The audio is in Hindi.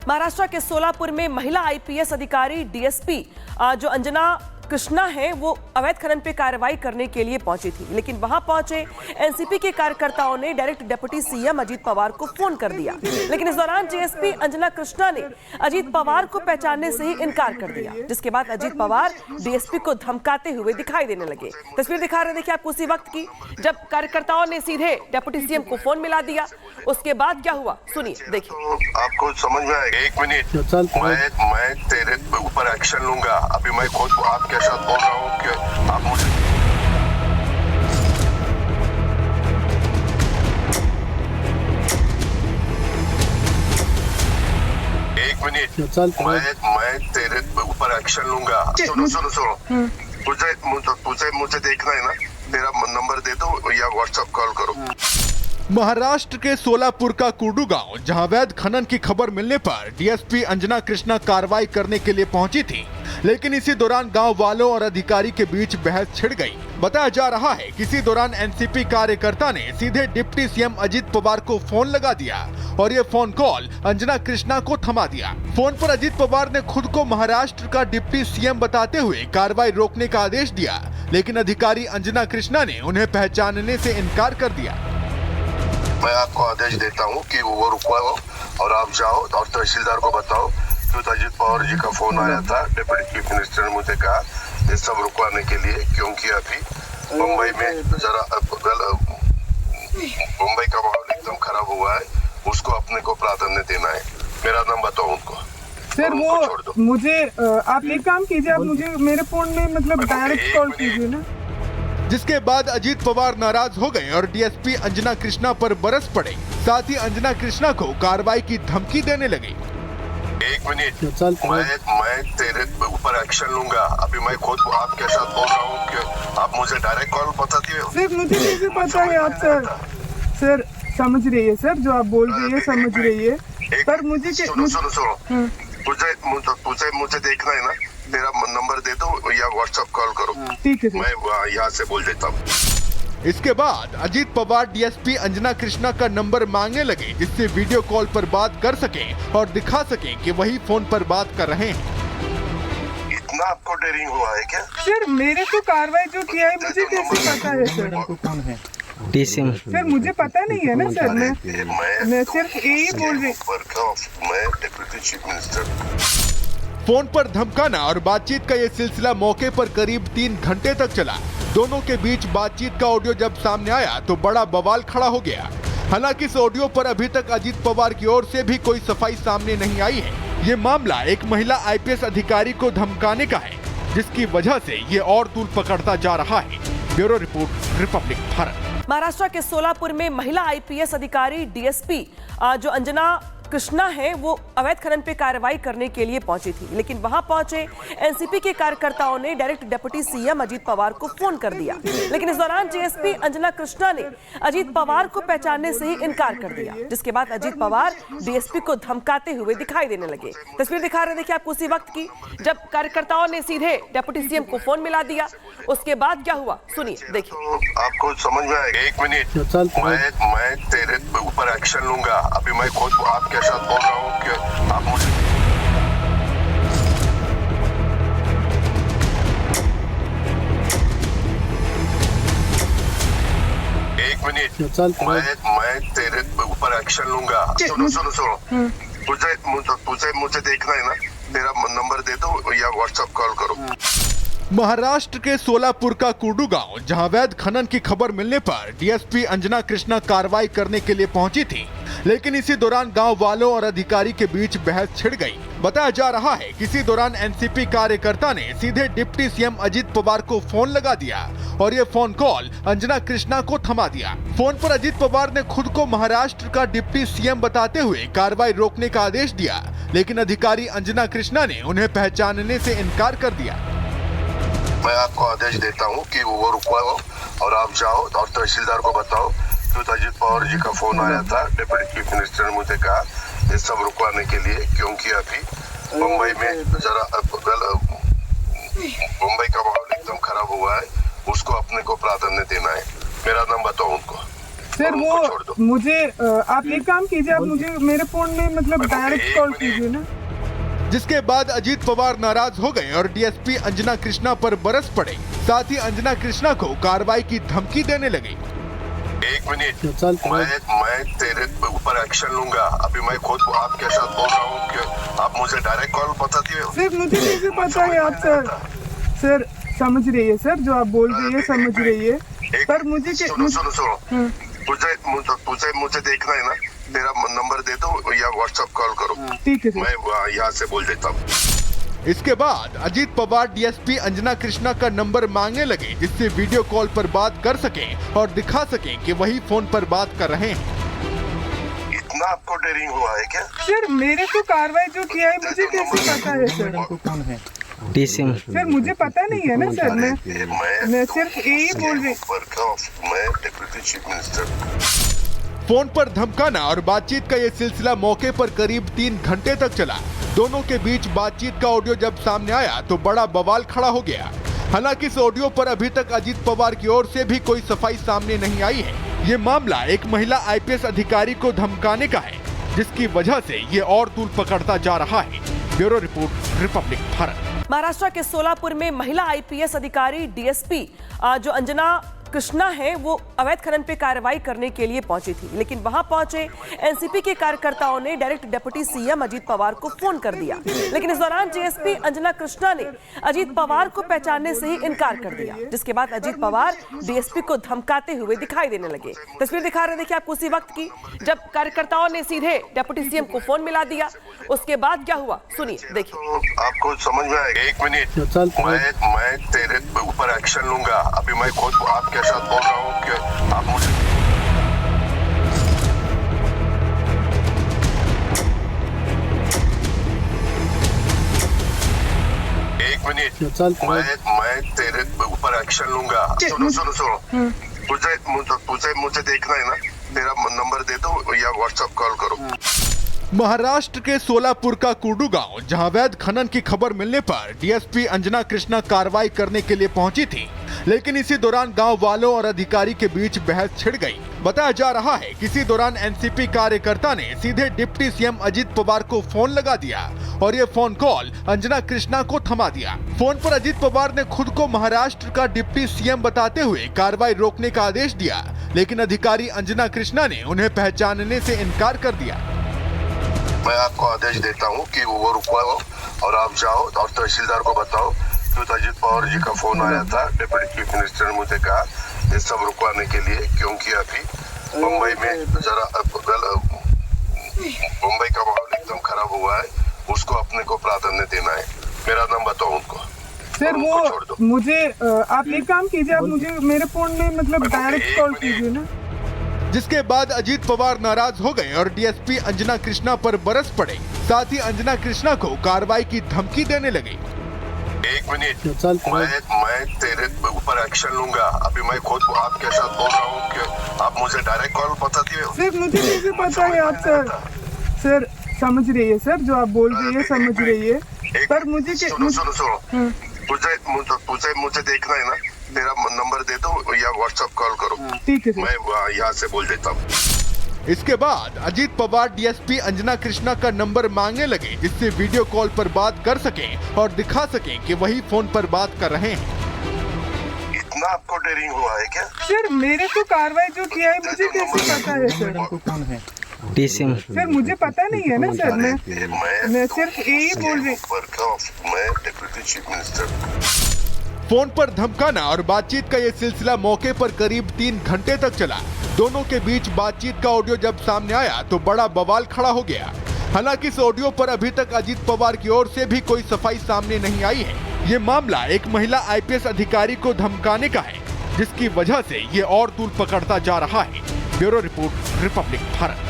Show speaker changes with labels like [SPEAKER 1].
[SPEAKER 1] महाराष्ट्र के सोलापुर में महिला आईपीएस अधिकारी डीएसपी जो अंजना कृष्णा है वो अवैध खनन पे कार्रवाई करने के लिए पहुंची थी, लेकिन वहां पहुंचे एनसीपी के कार्यकर्ताओं ने direct deputy CM Ajit Pawar को फोन कर दिया। लेकिन इस दौरान डीएसपी अंजना कृष्णा ने अजीत पवार को पहचानने से ही इनकार कर दिया, जिसके बाद अजीत पवार डीएसपी को धमकाते हुए दिखाई देने लगे। तस्वीर दिखा रहे देखिए आपको उसी वक्त की जब कार्यकर्ताओं ने सीधे डिप्टी सीएम को फोन मिला दिया। उसके बाद क्या हुआ सुनिए, देखिए।
[SPEAKER 2] आपको समझ में आएगा। एक मिनट, मैं तेरे ऊपर एक्शन लूंगा। अभी मैं खुद आपके साथ बोल रहा हूँ कि आप मुझे एक मिनट, मैं तेरे ऊपर एक्शन लूंगा। सुनो मुझे देखना है ना, तेरा नंबर दे दो या व्हाट्सएप कॉल करो।
[SPEAKER 3] महाराष्ट्र के सोलापुर का कुर्डू गांव, जहां अवैध खनन की खबर मिलने पर डीएसपी अंजना कृष्णा कार्रवाई करने के लिए पहुंची थी, लेकिन इसी दौरान गांव वालों और अधिकारी के बीच बहस छिड़ गई। बताया जा रहा है कि इसी दौरान एनसीपी कार्यकर्ता ने सीधे डिप्टी सीएम अजीत पवार को फोन लगा दिया और ये फोन कॉल अंजना कृष्णा को थमा दिया। फोन पर अजीत पवार ने खुद को महाराष्ट्र का डिप्टी सीएम बताते हुए कार्रवाई रोकने का आदेश दिया, लेकिन अधिकारी अंजना कृष्णा ने उन्हें पहचानने से इनकार कर दिया।
[SPEAKER 2] मैं आपको आदेश देता हूँ कि वो रुकवाओ और आप जाओ और तहसीलदार को बताओ कि अजीत पवार जी का फोन आया था। डिप्टी चीफ मिनिस्टर ने मुझे कहा ये सब रुकवाने के लिए, क्योंकि अभी मुंबई में जरा मुंबई का माहौल एकदम खराब हुआ है, उसको अपने को प्राधान्य देना है। मेरा नाम बताओ उनको।
[SPEAKER 4] सर वो मुझे आप एक काम कीजिए, आप मुझे मेरे फोन में मतलब डायरेक्ट कॉल कीजिए ना।
[SPEAKER 3] जिसके बाद अजीत पवार नाराज हो गए और डीएसपी अंजना कृष्णा पर बरस पड़े। साथ ही अंजना कृष्णा को कार्रवाई की धमकी देने लगे।
[SPEAKER 2] एक मिनट, मैं तेरे ऊपर एक्शन लूंगा। अभी मैं खुद आपके साथ बोल रहा हूँ कि आप मुझे डायरेक्ट कॉल बताती हो।
[SPEAKER 4] सर मुझे कैसे पता है आप सर समझ रही है सर, जो आप बोल रही है समझ रही है। पर मुझे
[SPEAKER 2] सुनो मुझे देखना है ना, मेरा नंबर दे दो या व्हाट्सएप कॉल करो।
[SPEAKER 4] ठीक है,
[SPEAKER 2] मैं यहाँ से बोल देता हूँ।
[SPEAKER 3] इसके बाद अजीत पवार डीएसपी अंजना कृष्णा का नंबर मांगने लगे, जिससे वीडियो कॉल पर बात कर सकें और दिखा सकें कि वही फोन पर बात कर रहे हैं।
[SPEAKER 2] इतना आपको डेयरिंग हुआ है क्या?
[SPEAKER 4] सर मेरे को कार्रवाई जो किया है मुझे कैसे पता है सर? कौन है डीसीएम? सर मुझे पता नहीं है ना सर, मैं सिर्फ यही बोल रही हूँ।
[SPEAKER 3] फोन पर धमकाना और बातचीत का ये सिलसिला मौके पर करीब 3 घंटे तक चला। दोनों के बीच बातचीत का ऑडियो जब सामने आया तो बड़ा बवाल खड़ा हो गया। हालांकि इस ऑडियो पर अभी तक अजीत पवार की ओर से भी कोई सफाई सामने नहीं आई है। ये मामला एक महिला आईपीएस अधिकारी को धमकाने का है, जिसकी वजह से ये और तूल पकड़ता जा रहा है। Bureau report, Republic Bharat.
[SPEAKER 1] Maharashtra के सोलापुर में महिला आईपीएस अधिकारी डीएसपी जो अंजना कृष्णा है वो अवैध खनन पे कार्रवाई करने के लिए पहुंची थी, लेकिन वहां पहुंचे एनसीपी के कार्यकर्ताओं ने direct deputy CM Ajit Pawar को फोन कर दिया। लेकिन इस दौरान डीएसपी अंजना कृष्णा ने अजीत पवार को पहचानने से ही इनकार कर दिया, जिसके बाद अजीत पवार डीएसपी को धमकाते हुए दिखाई देने लगे। तस्वीर दिखा रहे देखिए आपको उसी वक्त की जब कार्यकर्ताओं ने सीधे डिप्टी सीएम को फोन मिला दिया। उसके बाद क्या हुआ सुनिए, देखिए।
[SPEAKER 2] आपको समझ में आएगा। एक मिनट, मैं तेरे ऊपर एक्शन लूंगा। अभी मैं खुद आपके साथ बोल रहा हूँ कि आप मुझे एक मिनट, मैं तेरे ऊपर एक्शन लूंगा। सुनो मुझे देखना है ना, मेरा नंबर दे दो या व्हाट्सएप कॉल करो।
[SPEAKER 3] महाराष्ट्र के सोलापुर का कुर्डू गांव, जहां अवैध खनन की खबर मिलने पर डीएसपी अंजना कृष्णा कार्रवाई करने के लिए पहुंची थी, लेकिन इसी दौरान गांव वालों और अधिकारी के बीच बहस छिड़ गई। बताया जा रहा है कि इसी दौरान एनसीपी कार्यकर्ता ने सीधे डिप्टी सीएम अजीत पवार को फोन लगा दिया और ये फोन कॉल अंजना कृष्णा को थमा दिया। फोन पर अजीत पवार ने खुद को महाराष्ट्र का डिप्टी सीएम बताते हुए कार्रवाई रोकने का आदेश दिया, लेकिन अधिकारी अंजना कृष्णा ने उन्हें पहचानने से इनकार कर दिया।
[SPEAKER 2] मैं आपको आदेश देता हूँ कि वो रुकवाओ और आप जाओ और तहसीलदार को बताओ कि अजीत पवार जी का फोन आया था। डिप्टी चीफ मिनिस्टर ने मुझे कहा ये सब रुकवाने के लिए, क्योंकि अभी मुंबई में जरा मुंबई का माहौल एकदम खराब हुआ है, उसको अपने को प्राधान्य देना है। मेरा नाम बताओ उनको।
[SPEAKER 4] सर वो मुझे आप एक काम कीजिए, आप मुझे मेरे फोन में मतलब डायरेक्ट कॉल कीजिए ना।
[SPEAKER 3] जिसके बाद अजीत पवार नाराज हो गए और डीएसपी अंजना कृष्णा पर बरस पड़े। साथ ही अंजना कृष्णा को कार्रवाई की धमकी देने लगे।
[SPEAKER 2] 1 मिनट, मैं तेरे ऊपर एक्शन लूंगा। अभी मैं खुद आपके साथ बोल रहा हूँ कि आप मुझे डायरेक्ट कॉल बताती हो।
[SPEAKER 4] सर मुझे कैसे पता है आप सर समझ रही है सर, जो आप बोल रही है समझ रही है, पर मुझे
[SPEAKER 2] सुनो मुझे देखना है ना, तेरा नंबर दे दो या व्हाट्सएप कॉल करो।
[SPEAKER 4] ठीक है सर,
[SPEAKER 2] मैं यहाँ से बोल देता हूँ।
[SPEAKER 3] इसके बाद अजीत पवार डीएसपी अंजना कृष्णा का नंबर मांगने लगे, जिससे वीडियो कॉल पर बात कर सकें और दिखा सकें कि वही फोन पर बात कर रहे हैं।
[SPEAKER 2] इतना आपको डेयरिंग हुआ है क्या?
[SPEAKER 4] सर मेरे को कार्रवाई जो किया है मुझे कैसे पता है सर? सर मुझे पता नहीं है ना सर, मैं सिर्फ यही बोल रही।
[SPEAKER 2] मैं डिप्टी चीफ मिनिस्टर।
[SPEAKER 3] फोन पर धमकाना और बातचीत का ये सिलसिला मौके पर करीब 3 घंटे तक चला। दोनों के बीच बातचीत का ऑडियो जब सामने आया तो बड़ा बवाल खड़ा हो गया। हालांकि इस ऑडियो पर अभी तक अजीत पवार की ओर से भी कोई सफाई सामने नहीं आई है। ये मामला एक महिला आईपीएस अधिकारी को धमकाने का है, जिसकी वजह से ये और तूल पकड़ता जा रहा है। Bureau report, Republic Bharat.
[SPEAKER 1] Maharashtra के सोलापुर में महिला आईपीएस अधिकारी डीएसपी जो अंजना कृष्णा है वो अवैध खनन पे कार्रवाई करने के लिए पहुंची थी, लेकिन वहां पहुंचे एनसीपी के कार्यकर्ताओं ने direct deputy CM Ajit Pawar को फोन कर दिया। लेकिन इस दौरान डीएसपी अंजना कृष्णा ने अजीत पवार को पहचानने से ही इनकार कर दिया, जिसके बाद अजीत पवार डीएसपी को धमकाते हुए दिखाई देने लगे। तस्वीर दिखा रहे देखिए आपको उसी वक्त की, जब कार्यकर्ताओं ने सीधे डिप्टी सीएम को फोन मिला दिया। उसके बाद क्या हुआ सुनिए, देखिए।
[SPEAKER 2] आपको समझ में आएगा। 1 मिनट, मैं तेरे ऊपर एक्शन लूंगा। अभी मैं खुद आपके साथ बोल रहा हूँ कि आप मुझे मैं तेरे ऊपर एक्शन लूंगा। सुनो मुझे देखना है ना, तेरा नंबर दे दो या व्हाट्सएप कॉल करो।
[SPEAKER 3] महाराष्ट्र के सोलापुर का कुर्डू गांव, जहां अवैध खनन की खबर मिलने पर डीएसपी अंजना कृष्णा कार्रवाई करने के लिए पहुंची थी, लेकिन इसी दौरान गांव वालों और अधिकारी के बीच बहस छिड़ गई। बताया जा रहा है कि इसी दौरान एनसीपी कार्यकर्ता ने सीधे डिप्टी सीएम अजीत पवार को फोन लगा दिया और ये फोन कॉल अंजना कृष्णा को थमा दिया। फोन पर अजीत पवार ने खुद को महाराष्ट्र का डिप्टी सीएम बताते हुए कार्रवाई रोकने का आदेश दिया, लेकिन अधिकारी अंजना कृष्णा ने उन्हें पहचानने से इनकार कर दिया।
[SPEAKER 2] मैं आपको आदेश देता हूँ कि वो रुकवाओ और आप जाओ और तहसीलदार को बताओ कि अजीत पवार जी का फोन आया था। डिप्टी चीफ मिनिस्टर ने मुझे कहा ये सब रुकवाने के लिए, क्योंकि अभी मुंबई में जरा मुंबई का माहौल एकदम खराब हुआ है, उसको अपने को प्राधान्य देना है। मेरा नाम बताओ उनको।
[SPEAKER 4] सर वो मुझे आप एक काम कीजिए, आप मुझे मेरे फोन में मतलब डायरेक्ट कॉल कीजिए ना।
[SPEAKER 3] जिसके बाद अजीत पवार नाराज हो गए और डीएसपी अंजना कृष्णा पर बरस पड़े। साथ ही अंजना कृष्णा को कार्रवाई की धमकी देने लगे।
[SPEAKER 2] 1 मिनट, मैं तेरे ऊपर एक्शन लूंगा। अभी मैं खुद आपके साथ बोल रहा हूँ कि आप मुझे डायरेक्ट कॉल बताती हो।
[SPEAKER 4] सर मुझे कैसे पता है आप सर समझ रही है सर, जो आप बोल रही है समझ रही है, पर मुझे
[SPEAKER 2] सुनो मुझे देखना है ना, तेरा नंबर दे दो या व्हाट्सएप कॉल करो।
[SPEAKER 4] ठीक है सर,
[SPEAKER 2] मैं यहाँ से बोल देता हूँ।
[SPEAKER 3] इसके बाद अजीत पवार डीएसपी अंजना कृष्णा का नंबर मांगने लगे, जिससे वीडियो कॉल पर बात कर सकें और दिखा सकें कि वही फोन पर बात कर रहे हैं।
[SPEAKER 2] इतना आपको डेयरिंग हुआ है क्या?
[SPEAKER 4] सर मेरे को कार्रवाई जो किया है मुझे कैसे पता है सर? सर मुझे पता नहीं है ना सर, मैं सिर्फ यही बोल रही।
[SPEAKER 2] मैं डिप्टी चीफ मिनिस्टर।
[SPEAKER 3] फोन पर धमकाना और बातचीत का ये सिलसिला मौके पर करीब 3 घंटे तक चला। दोनों के बीच बातचीत का ऑडियो जब सामने आया तो बड़ा बवाल खड़ा हो गया। हालांकि इस ऑडियो पर अभी तक अजीत पवार की ओर से भी कोई सफाई सामने नहीं आई है। ये मामला एक महिला आईपीएस अधिकारी को धमकाने का है, जिसकी वजह से ये और तूल पकड़ता जा रहा है। Bureau report, Republic Bharat.